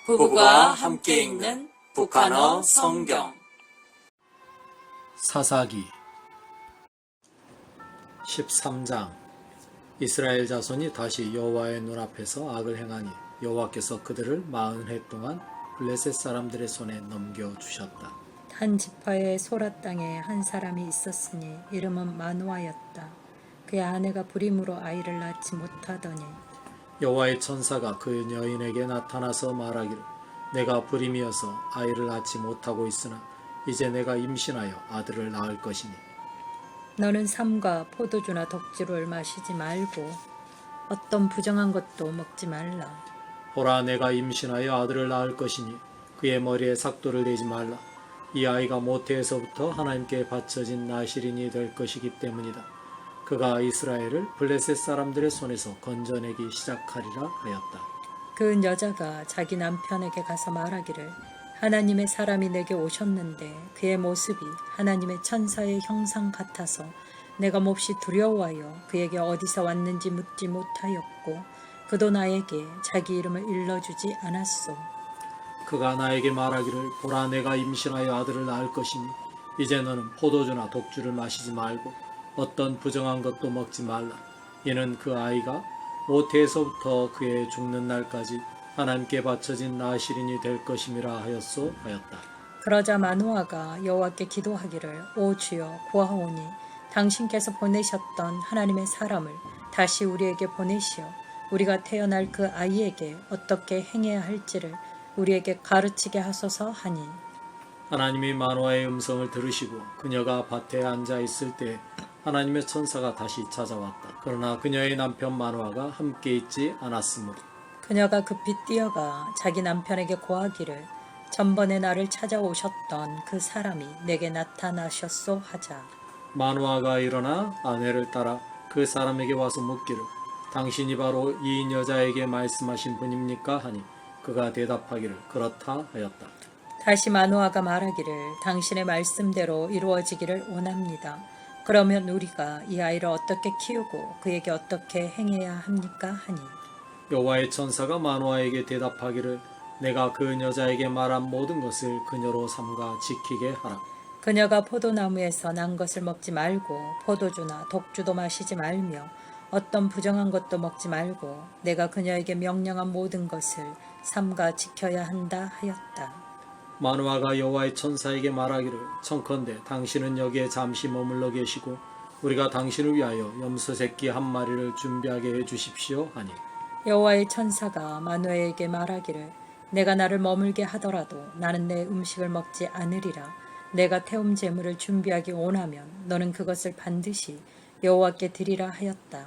부부가 함께 읽는 북한어 성경. 사사기 13장. 이스라엘 자손이 다시 여호와의 눈앞에서 악을 행하니 여호와께서 그들을 40해 동안 블레셋 사람들의 손에 넘겨주셨다. 단 지파의 소라 땅에 한 사람이 있었으니 이름은 마누아였다. 그의 아내가 불임으로 아이를 낳지 못하더니 여호와의 천사가 그 여인에게 나타나서 말하기를 내가 불임이어서 아이를 낳지 못하고 있으나 이제 내가 임신하여 아들을 낳을 것이니 너는 삼과 포도주나 독주를 마시지 말고 어떤 부정한 것도 먹지 말라. 보라 내가 임신하여 아들을 낳을 것이니 그의 머리에 삭도를 내지 말라. 이 아이가 모태에서부터 하나님께 바쳐진 나실인이 될 것이기 때문이다. 그가 이스라엘을 블레셋 사람들의 손에서 건져내기 시작하리라 하였다. 그 여자가 자기 남편에게 가서 말하기를 하나님의 사람이 내게 오셨는데 그의 모습이 하나님의 천사의 형상 같아서 내가 몹시 두려워하여 그에게 어디서 왔는지 묻지 못하였고 그도 나에게 자기 이름을 일러주지 않았소. 그가 나에게 말하기를 보라 내가 임신하여 아들을 낳을 것이니 이제 너는 포도주나 독주를 마시지 말고 어떤 부정한 것도 먹지 말라. 이는 그 아이가 모태에서부터 그의 죽는 날까지 하나님께 바쳐진 나실인이 될 것임이라 하였소 하였다. 그러자 마누아가 여호와께 기도하기를 오 주여 구하오니 당신께서 보내셨던 하나님의 사람을 다시 우리에게 보내시어 우리가 태어날 그 아이에게 어떻게 행해야 할지를 우리에게 가르치게 하소서 하니 하나님이 마누아의 음성을 들으시고 그녀가 밭에 앉아 있을 때 하나님의 천사가 다시 찾아왔다. 그러나 그녀의 남편 마누아가 함께 있지 않았으므로 그녀가 급히 뛰어가 자기 남편에게 고하기를 전번에 나를 찾아오셨던 그 사람이 내게 나타나셨소 하자. 마누아가 일어나 아내를 따라 그 사람에게 와서 묻기를 당신이 바로 이 여자에게 말씀하신 분입니까 하니 그가 대답하기를 그렇다 하였다. 다시 마누아가 말하기를 당신의 말씀대로 이루어지기를 원합니다. 그러면 우리가 이 아이를 어떻게 키우고 그에게 어떻게 행해야 합니까 하니 여호와의 천사가 마누아에게 대답하기를 내가 그 여자에게 말한 모든 것을 그녀로 삼가 지키게 하라. 그녀가 포도나무에서 난 것을 먹지 말고 포도주나 독주도 마시지 말며 어떤 부정한 것도 먹지 말고 내가 그녀에게 명령한 모든 것을 삼가 지켜야 한다 하였다. 마누아가 여호와의 천사에게 말하기를 청컨대 당신은 여기에 잠시 머물러 계시고 우리가 당신을 위하여 염소 새끼 한 마리를 준비하게 해 주십시오 하니 여호와의 천사가 마누아에게 말하기를 내가 나를 머물게 하더라도 나는 내 음식을 먹지 않으리라. 내가 태움 제물을 준비하기 원하면 너는 그것을 반드시 여호와께 드리라 하였다.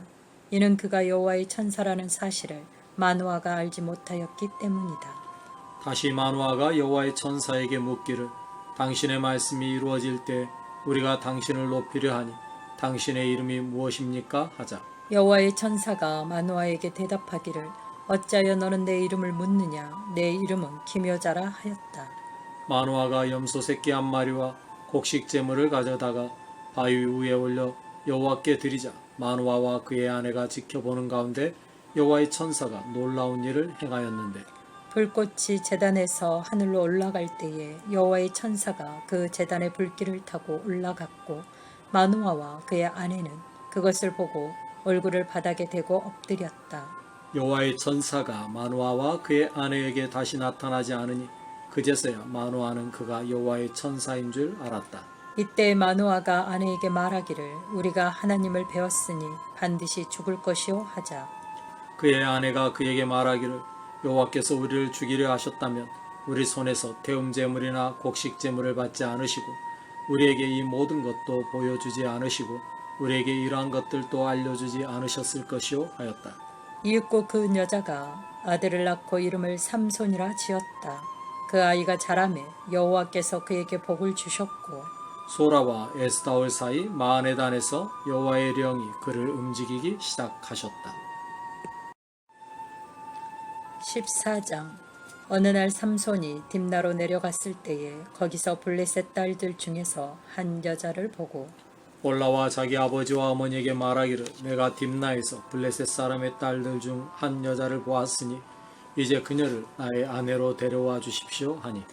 이는 그가 여호와의 천사라는 사실을 마누아가 알지 못하였기 때문이다. 다시 마누아가 여호와의 천사에게 묻기를 당신의 말씀이 이루어질 때 우리가 당신을 높이려 하니 당신의 이름이 무엇입니까 하자. 여호와의 천사가 마누아에게 대답하기를 어찌하여 너는 내 이름을 묻느냐. 내 이름은 기묘자라 하였다. 마누아가 염소 새끼 한 마리와 곡식 제물을 가져다가 바위 위에 올려 여호와께 드리자. 마누아와 그의 아내가 지켜보는 가운데 여호와의 천사가 놀라운 일을 행하였는데 불꽃이 제단에서 하늘로 올라갈 때에 여호와의 천사가 그 제단의 불길을 타고 올라갔고 마누아와 그의 아내는 그것을 보고 얼굴을 바닥에 대고 엎드렸다. 여호와의 천사가 마누아와 그의 아내에게 다시 나타나지 않으니 그제서야 마누아는 그가 여호와의 천사인 줄 알았다. 이때 마누아가 아내에게 말하기를 우리가 하나님을 배웠으니 반드시 죽을 것이요 하자. 그의 아내가 그에게 말하기를 여호와께서 우리를 죽이려 하셨다면 우리 손에서 태움 제물이나 곡식 제물을 받지 않으시고 우리에게 이 모든 것도 보여주지 않으시고 우리에게 이러한 것들도 알려주지 않으셨을 것이요 하였다. 이윽고 그 여자가 아들을 낳고 이름을 삼손이라 지었다. 그 아이가 자라매 여호와께서 그에게 복을 주셨고 소라와 에스다올 사이 마하네단에서 여호와의 영이 그를 움직이기 시작하셨다. 14장. 어느 날 삼손이 딥나로 내려갔을 때에 거기서 블레셋 딸들 중에서 한 여자를 보고 올라와 자기 아버지와 어머니에게 말하기를 내가 딥나에서 블레셋 사람의 딸들 중 한 여자를 보았으니 이제 그녀를 나의 아내로 데려와 주십시오 하니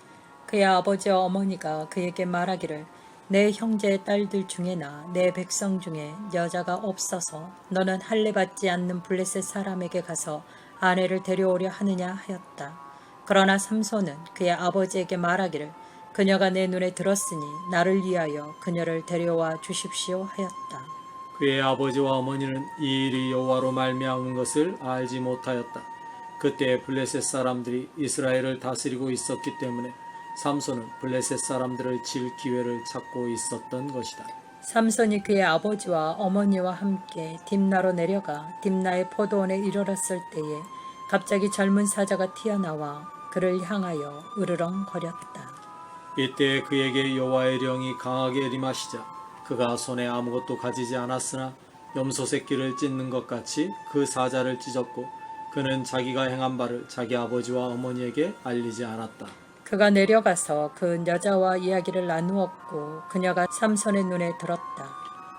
그의 아버지와 어머니가 그에게 말하기를 내 형제의 딸들 중에나 내 백성 중에 여자가 없어서 너는 할례 받지 않는 블레셋 사람에게 가서 아내를 데려오려 하느냐 하였다. 그러나 삼손은 그의 아버지에게 말하기를 그녀가 내 눈에 들었으니 나를 위하여 그녀를 데려와 주십시오 하였다. 그의 아버지와 어머니는 이 일이 여호와로 말미암은 것을 알지 못하였다. 그때 블레셋 사람들이 이스라엘을 다스리고 있었기 때문에 삼손은 블레셋 사람들을 칠 기회를 찾고 있었던 것이다. 삼손이 그의 아버지와 어머니와 함께 딥나로 내려가 딥나의 포도원에 이르렀을 때에 갑자기 젊은 사자가 튀어나와 그를 향하여 으르렁거렸다. 이때 그에게 여호와의 영이 강하게 임하시자 그가 손에 아무것도 가지지 않았으나 염소 새끼를 찢는 것 같이 그 사자를 찢었고 그는 자기가 행한 바를 자기 아버지와 어머니에게 알리지 않았다. 그가 내려가서 그 여자와 이야기를 나누었고 그녀가 삼손의 눈에 들었다.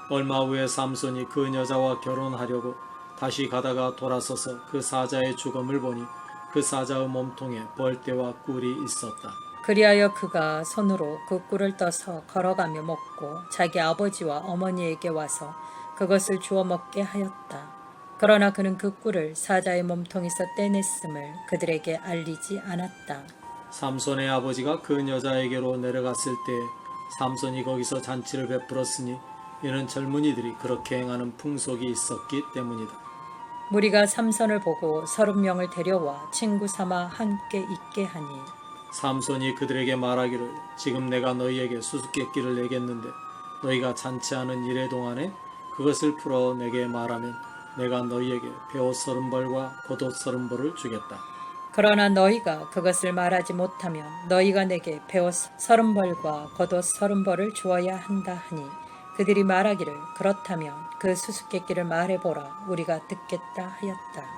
얼마 후에 삼손이 그 여자와 결혼하려고 다시 가다가 돌아서서 그 사자의 죽음을 보니 그 사자의 몸통에 벌떼와 꿀이 있었다. 그리하여 그가 손으로 그 꿀을 떠서 걸어가며 먹고 자기 아버지와 어머니에게 와서 그것을 주워 먹게 하였다. 그러나 그는 그 꿀을 사자의 몸통에서 떼냈음을 그들에게 알리지 않았다. 삼손의 아버지가 그 여자에게로 내려갔을 때 삼손이 거기서 잔치를 베풀었으니 이는 젊은이들이 그렇게 행하는 풍속이 있었기 때문이다. 무리가 삼손을 보고 30명을 데려와 친구 삼아 함께 있게 하니 삼손이 그들에게 말하기를 지금 내가 너희에게 수수께끼를 내겠는데 너희가 잔치하는 이래 동안에 그것을 풀어 내게 말하면 내가 너희에게 베옷 30벌과 겉옷 30벌을 주겠다. 그러나 너희가 그것을 말하지 못하면 너희가 내게 베옷 30벌과 겉옷 30벌을 주어야 한다 하니 그들이 말하기를 그렇다면 그 수수께끼를 말해보라 우리가 듣겠다 하였다.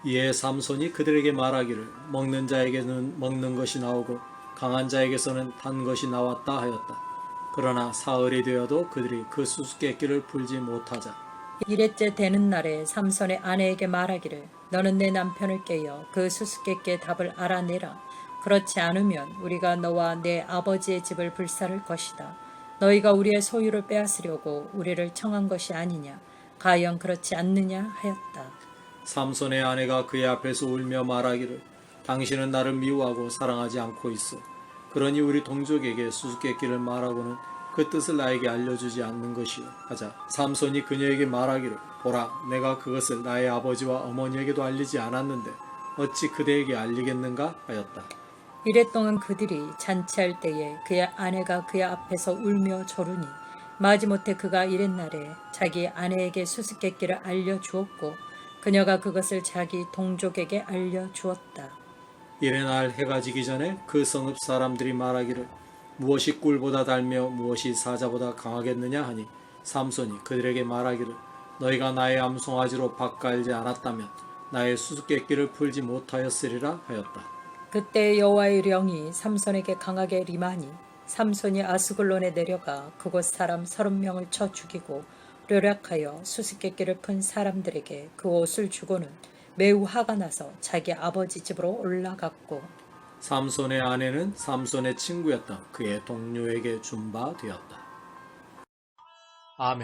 이에 삼손이 그들에게 말하기를 먹는 자에게는 먹는 것이 나오고 강한 자에게서는 단 것이 나왔다 하였다. 그러나 사흘이 되어도 그들이 그 수수께끼를 풀지 못하자 이래째 되는 날에 삼손의 아내에게 말하기를 너는 내 남편을 깨어 그 수수께끼의 답을 알아내라. 그렇지 않으면 우리가 너와 내 아버지의 집을 불살을 것이다. 너희가 우리의 소유를 빼앗으려고 우리를 청한 것이 아니냐. 과연 그렇지 않느냐 하였다. 삼손의 아내가 그의 앞에서 울며 말하기를 당신은 나를 미워하고 사랑하지 않고 있어. 그러니 우리 동족에게 수수께끼를 말하고는 그 뜻을 나에게 알려주지 않는 것이요 하자 삼손이 그녀에게 말하기를 보라 내가 그것을 나의 아버지와 어머니에게도 알리지 않았는데 어찌 그대에게 알리겠는가 하였다. 이랫동안 그들이 잔치할 때에 그의 아내가 그의 앞에서 울며 조르니 마지못해 그가 이랬날에 자기 아내에게 수수께끼를 알려주었고 그녀가 그것을 자기 동족에게 알려주었다. 이래날 해가 지기 전에 그 성읍 사람들이 말하기를 무엇이 꿀보다 달며 무엇이 사자보다 강하겠느냐 하니 삼손이 그들에게 말하기를 너희가 나의 암송아지로 밭갈지 않았다면 나의 수수께끼를 풀지 못하였으리라 하였다. 그때 여호와의 영이 삼손에게 강하게 임하니 삼손이 아스글론에 내려가 그곳 사람 30명을 쳐 죽이고 료략하여 수수께끼를 푼 사람들에게 그 옷을 주고는 매우 화가 나서 자기 아버지 집으로 올라갔고 삼손의 아내는 삼손의 친구였던 그의 동료에게 준 바 되었다. 아멘.